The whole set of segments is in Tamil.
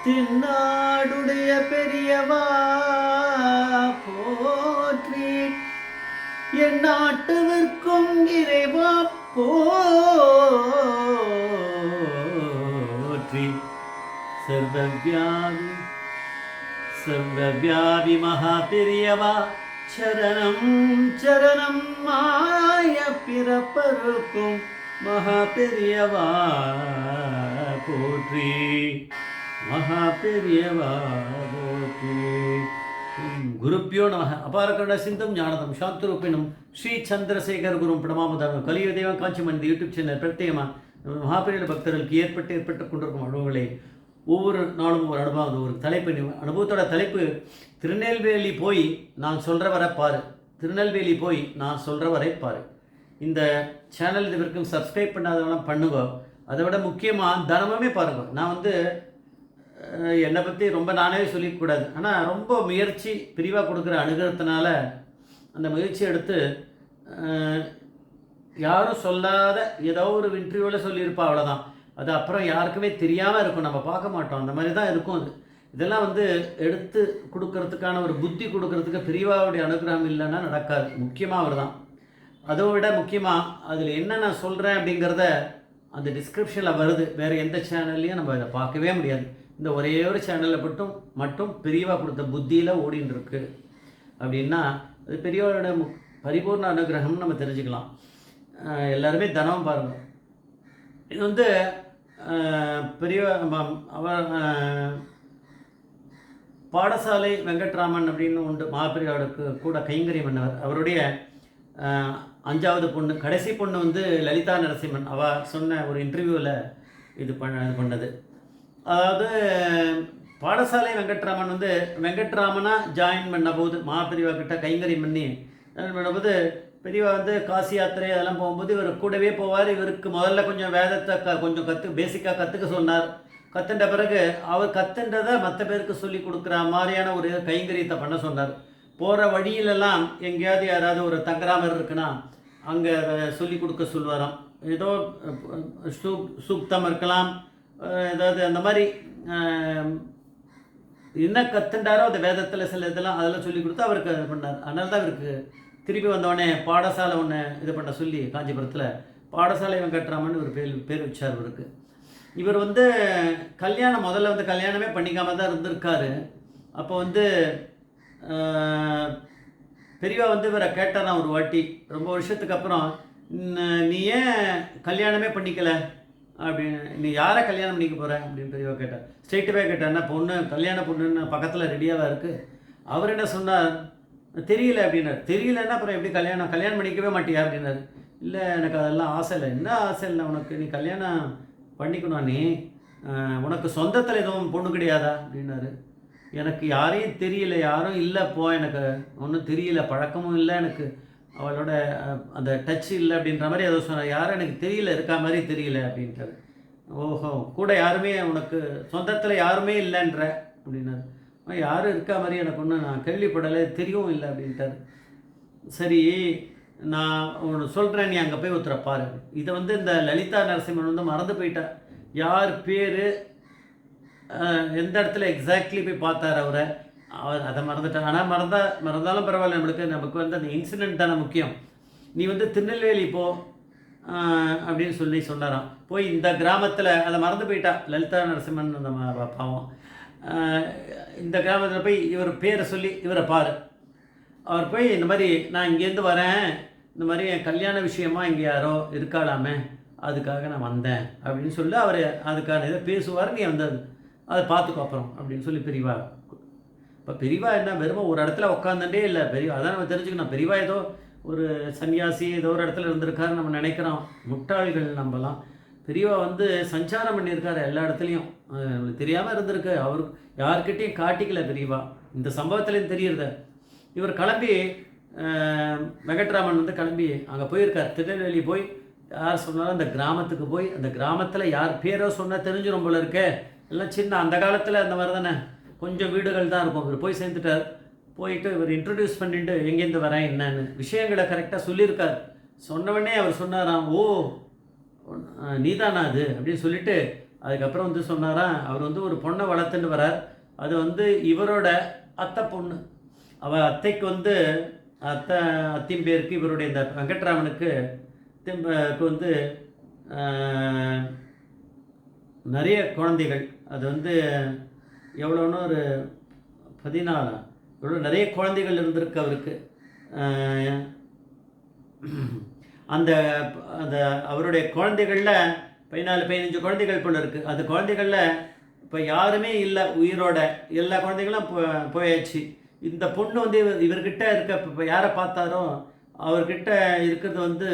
தென்னாடுடைய பெரியவா போற்றி, என் நாட்டவர்க்கும் இறைவா போற்றி. சர்வவியாபி சர்வவியாபி மகா பெரியவா சரணம் சரணம். மாய பிறப்பருக்கும் மகா பெரியவா போற்றி, மகா பெரியவா போற்றி. குருப்பியோ நம. அபாரகண்ட சிந்தும் ஞானதம் சாந்தரூபிணம் ஸ்ரீ சந்திரசேகர் குரும் பிரணாமதம். கலியுக தெய்வம் காஞ்சிமன் யூடியூப் சேனல் பிரத்யேகமாக மகாபெரிய பக்தர்களுக்கு ஏற்பட்டு கொண்டிருக்கும் அனுபவங்களை ஒவ்வொரு நாளும் ஒரு அனுபவம், ஒரு தலைப்பு. அனுபவத்தோட தலைப்பு திருநெல்வேலி போய் நான் சொல்கிற வரை பாரு. திருநெல்வேலி போய் நான் சொல்கிற வரை பாரு. இந்த சேனல் இது வரைக்கும் சப்ஸ்கிரைப் பண்ணாதவங்க பண்ணுங்க. அதை விட முக்கியமாக தனமே பாருங்க. நான் என்னை பற்றி ரொம்ப நானே சொல்லிக்கூடாது, ஆனால் ரொம்ப முயற்சி பிரிவாக கொடுக்குற அனுகிரகத்தினால அந்த முயற்சி எடுத்து யாரும் சொல்லாத ஏதோ ஒரு இன்டர்வியூவில் சொல்லியிருப்பா, அவ்வளோதான். அது அப்புறம் யாருக்குமே தெரியாமல் இருக்கும், நம்ம பார்க்க மாட்டோம். அந்த மாதிரி தான் இருக்கும் அது. இதெல்லாம் எடுத்து கொடுக்கறதுக்கான ஒரு புத்தி கொடுக்கறதுக்கு பிரிவாவுடைய அனுகிரகம் இல்லைன்னா நடக்காது. முக்கியமாக அவர் தான். அதை விட முக்கியமாக அதில் என்ன நான் சொல்கிறேன் அப்படிங்கிறத அந்த டிஸ்கிரிப்ஷனில் வருது. வேறு எந்த சேனல்லையும் நம்ம இதை பார்க்கவே முடியாது. இந்த ஒரே ஒரு சேனலில் மட்டும் பெரியவா கொடுத்த புத்தியில் ஓடின்னு இருக்கு அப்படின்னா அது பெரியவரோட பரிபூர்ண அனுகிரகம்னு நம்ம தெரிஞ்சுக்கலாம். எல்லாருமே தனம் பாருங்கள். இது பெரிய அவர் பாடசாலை வெங்கட்ராமன் அப்படின்னு உண்டு. மகாபெரியாவுக்கு கூட கைங்கரியம் பண்ணவர். அவருடைய 5வது பொண்ணு, கடைசி பொண்ணு லலிதா நரசிம்மன். அவள் சொன்ன ஒரு இன்டர்வியூவில் இது பண்ணது. அதாவது பாடசாலை வெங்கட்ராமன் வெங்கட்ராமனாக ஜாயின் பண்ண போது மகாபெரிவா கிட்ட கைங்கரியம் பண்ணி பண்ணும்போது பெரியவா காசி யாத்திரை அதெல்லாம் போகும்போது இவர் கூடவே போவார். இவருக்கு முதல்ல கொஞ்சம் வேதத்தை கொஞ்சம் பேசிக்காக கற்றுக்க சொன்னார். கற்றுண்ட பிறகு அவர் கற்றுன்றதை மற்ற பேருக்கு சொல்லி கொடுக்குற மாதிரியான ஒரு கைங்கரியத்தை பண்ண சொன்னார். போகிற வழியிலெல்லாம் எங்கேயாவது யாராவது ஒரு தங்கராமர் இருக்குன்னா அங்கே சொல்லி கொடுக்க சொல்லுவாராம். ஏதோ சூக்தம் இருக்கலாம், ஏதாவது அந்த மாதிரி என்ன கற்றுண்டாரோ அந்த வேதத்தில் சில இதெல்லாம் அதெல்லாம் சொல்லி கொடுத்து அவருக்கு இது பண்ணார். அதனால தான் இவருக்கு திருப்பி வந்தவொடனே பாடசாலை ஒன்று இது பண்ண சொல்லி காஞ்சிபுரத்தில் பாடசாலை வெங்கட்ராமன் ஒரு பேர் வச்சார் இவருக்கு. இவர் கல்யாணம் முதல்ல கல்யாணமே பண்ணிக்காமல் தான் இருந்திருக்காரு. அப்போ பெரியவா இவரை கேட்டாராம் ஒரு வாட்டி, ரொம்ப வருஷத்துக்கு அப்புறம், நீ ஏன் கல்யாணமே பண்ணிக்கல அப்படின்னு, நீ யாரை கல்யாணம் பண்ணிக்க போகிற அப்படின்னு பெரியவா கேட்டார். ஸ்ட்ரெயிட்டாகவே கேட்டார்னா, பொண்ணு கல்யாண பொண்ணுன்னு பக்கத்தில் ரெடியாக தான் இருக்குது. அவர் என்ன சொன்னார், தெரியல அப்படின்னார். தெரியலன்னா அப்புறம் எப்படி கல்யாணம் பண்ணிக்கவே மாட்டியா அப்படின்னாரு. இல்லை எனக்கு அதெல்லாம் ஆசை இல்லை. என்ன ஆசை இல்லை உனக்கு, நீ கல்யாணம் பண்ணிக்கணும், நீ உனக்கு சொந்தத்தில் எதுவும் பொண்ணு கிடையாதா அப்படின்னாரு. எனக்கு யாரையும் தெரியல, யாரும் இல்லைப்போ, எனக்கு ஒன்றும் தெரியல, பழக்கமும் இல்லை, எனக்கு அவளோட அந்த டச் இல்லை அப்படின்ற மாதிரி ஏதோ சொன்னார். யாரும் எனக்கு தெரியல, இருக்கா மாதிரி தெரியல அப்படின்ட்டார். ஓஹோ, கூட யாருமே உனக்கு சொந்தத்தில் யாருமே இல்லைன்ற அப்படின்னாரு. யாரும் இருக்கா மாதிரி எனக்கு ஒன்று நான் கேள்விப்படலை, தெரியவும் இல்லை அப்படின்ட்டார். சரி, நான் ஒன்று சொல்கிறேன், நீ அங்கே போய் ஒருத்தரை பாரு. இதை இந்த லலிதா நரசிம்மன் மறந்து போயிட்டா. யார் பேர், எந்த இடத்துல எக்ஸாக்ட்லி போய் பார்த்தார் அவரை, அதை மறந்துட்டார். ஆனால் மறந்தாலும் பரவாயில்ல, நமக்கு அந்த இன்சிடென்ட் தானே முக்கியம். நீ திருநெல்வேலி போ அப்படின்னு சொல்லி சொன்னாராம். போய் இந்த கிராமத்தில், அதை மறந்து போயிட்டா லலிதா நரசிம்மன் அந்த பாவம். இந்த கிராமத்தில் போய் இவர் பேரை சொல்லி இவரை பாரு. அவர் போய் இந்த மாதிரி, நான் இங்கேருந்து வரேன், இந்த மாதிரி என் கல்யாண விஷயமா இங்கே யாரோ இருக்காளாமே, அதுக்காக நான் வந்தேன் அப்படின்னு சொல்லி அவர் அதுக்கான இதை பேசுவார். நீ அதை பார்த்துக்கோ அப்புறம் அப்படின்னு சொல்லி பெரியவா. இப்போ பெரியவா என்ன வெறும் ஒரு இடத்துல உட்காந்துட்டே இல்லை. பெரியவா அதான் நம்ம தெரிஞ்சுக்கணும். பெரியவா ஏதோ ஒரு சன்னியாசி ஏதோ ஒரு இடத்துல இருந்திருக்காரு நம்ம நினைக்கிறோம், முட்டாள்கள் நம்மலாம். பெரியவா சஞ்சாரம் பண்ணியிருக்காரு எல்லா இடத்துலையும், நம்மளுக்கு தெரியாமல் இருந்திருக்கு. அவர் யார்கிட்டையும் காட்டிக்கல பெரியவா. இந்த சம்பவத்துலேயும் தெரியுறத. இவர் கிளம்பி வெங்கட்ராமன் கிளம்பி அங்கே போயிருக்கார். திருநெல்வேலி போய் யார் சொன்னாலும் அந்த கிராமத்துக்கு போய், அந்த கிராமத்தில் யார் பேரோ சொன்னால் தெரிஞ்சிடும் போல இருக்கே. எல்லாம் சின்ன அந்த காலத்தில் அந்த மாதிரி தானே, கொஞ்சம் வீடுகள் தான் இருக்கும். இவர் போய் சேர்ந்துட்டார். போயிட்டு இவர் இன்ட்ரடியூஸ் பண்ணிட்டு எங்கேருந்து வரேன் என்னன்னு விஷயங்களை கரெக்டாக சொல்லியிருக்கார். சொன்னவொடனே அவர் சொன்னாராம், ஓ நீதானா அது அப்படின்னு சொல்லிட்டு அதுக்கப்புறம் வந்து சொன்னாராம், அவர் வந்து ஒரு பொண்ணை வளர்த்துன்னு வரார். அது வந்து இவரோட அத்தை பொண்ணு. அத்தைக்கு வந்து அத்தின் பேருக்கு இவருடைய இந்த வெங்கட்ராமனுக்கு வந்து நிறைய குழந்தைகள். அது வந்து எவ்வளோன்னு ஒரு 14 இவ்வளோ நிறைய குழந்தைகள் இருந்திருக்கு அவருக்கு. அந்த அந்த அவருடைய குழந்தைகளில் 14-15 குழந்தைகள் போல இருக்குது. அந்த குழந்தைகளில் இப்போ யாருமே இல்லை உயிரோட. எல்லா குழந்தைகளும் போயாச்சு. இந்த பொண்ணு வந்து இவர்கிட்ட இருக்க இப்போ யாரை பார்த்தாரோ அவர்கிட்ட இருக்கிறது வந்து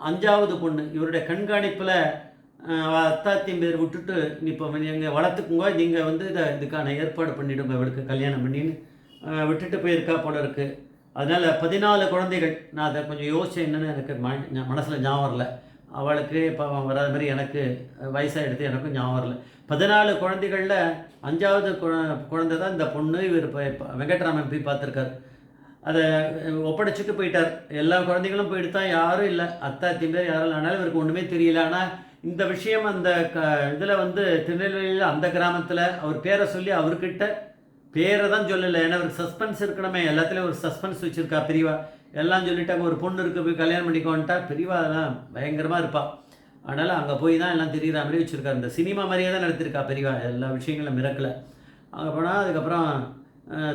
5வது பொண்ணு. இவருடைய கண்காணிப்பில் அத்தாத்தின் பேர் விட்டுட்டு இப்போ நீங்கள் வளர்த்துக்குங்க, நீங்கள் வந்து இதுக்கான ஏற்பாடு பண்ணிவிடுங்க, இவளுக்கு கல்யாணம் பண்ணின்னு விட்டுட்டு போயிருக்கா போல இருக்குது. அதனால் 14 குழந்தைகள். நான் அதை கொஞ்சம் யோசித்தேன், என்னென்னு எனக்கு மனசில் ஞாபகம் வரல. அவளுக்கு இப்போ வராத மாதிரி எனக்கு வயசாகிடுது, எனக்கும் ஞாபகம் வரல. 14 குழந்தைகளில் 5வது குழந்தை தான் இந்த பொண்ணு. இவர் இப்போ வெங்கட்ராமன் போய் பார்த்துருக்கார். அதை ஒப்படைச்சிட்டு போயிட்டார். எல்லா குழந்தைகளும் போயிட்டு தான், யாரும் இல்லை, அத்தாத்தின் பேர் யாரும் இல்லை. அதனால் இவருக்கு ஒன்றுமே தெரியல. ஆனால் இந்த விஷயம் அந்த இதில் வந்து திருநெல்வேலியில் அந்த கிராமத்தில் அவர் பேரை சொல்லி அவர்கிட்ட பேரை தான் சொல்லலை. ஏன்னா அவருக்கு சஸ்பென்ஸ் இருக்கணுமே, எல்லாத்துலேயும் ஒரு சஸ்பென்ஸ் வச்சுருக்கா பெரியவா. எல்லாம் சொல்லிட்டாங்க, ஒரு பொண்ணு இருக்குது போய் கல்யாணம் பண்ணிக்கோன்ட்டா. பெரியவா அதெல்லாம் பயங்கரமாக இருப்பாள். அதனால் அங்கே போய் தான் எல்லாம் தெரிகிற மாதிரி வச்சுருக்காரு. இந்த சினிமா மாதிரியே தான் நடத்திருக்கா பெரியவா, எல்லா விஷயங்களும் மிரக்கலை. அங்கே போனால் அதுக்கப்புறம்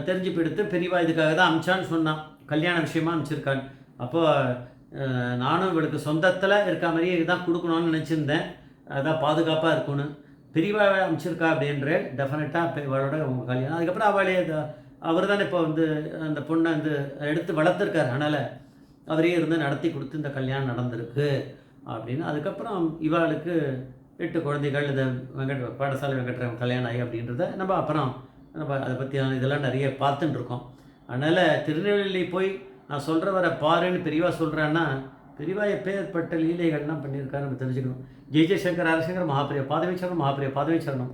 தெரிஞ்சு போயிடுத்து. பெரியவா இதுக்காக தான் அமிச்சான்னு சொன்னான், கல்யாண விஷயமா அனுப்பிச்சிருக்கான். அப்போது நானும் இவளுக்கு சொந்தத்தில் இருக்க மாதிரியே இதுதான் கொடுக்கணும்னு நினச்சிருந்தேன். அதான் பாதுகாப்பாக இருக்கும்னு பெரியவா அமைச்சிருக்கா அப்படின்ற டெஃபினட்டாக இவளோட உங்கள் கல்யாணம். அதுக்கப்புறம் அவளே அவர் தான் இப்போ வந்து அந்த பொண்ணை வந்து எடுத்து வளர்த்துருக்காரு. அதனால் அவரே இருந்து நடத்தி கொடுத்து இந்த கல்யாணம் நடந்திருக்கு அப்படின்னு. அதுக்கப்புறம் இவாளுக்கு 8 குழந்தைகள். இந்த பாடசாலை வெங்கட்ராமன் கல்யாணம் ஆகி அப்படின்றத நம்ம அதை பற்றி இதெல்லாம் நிறைய பார்த்துட்டு இருக்கோம். அதனால் திருநெல்வேலி போய் நான் சொல்கிற வர பாருன்னு பெரியவா சொல்கிறேன்னா, பெரியவா எப்பேற்பட்ட லீலைகள்லாம் பண்ணியிருக்காரு நம்ம தெரிஞ்சுக்கணும். ஜெய் ஜெய்சங்கர் ஹரிசங்கர் மகாபிரிய பாதவி சரணம், மகாபிரிய பாதவி சரணம்.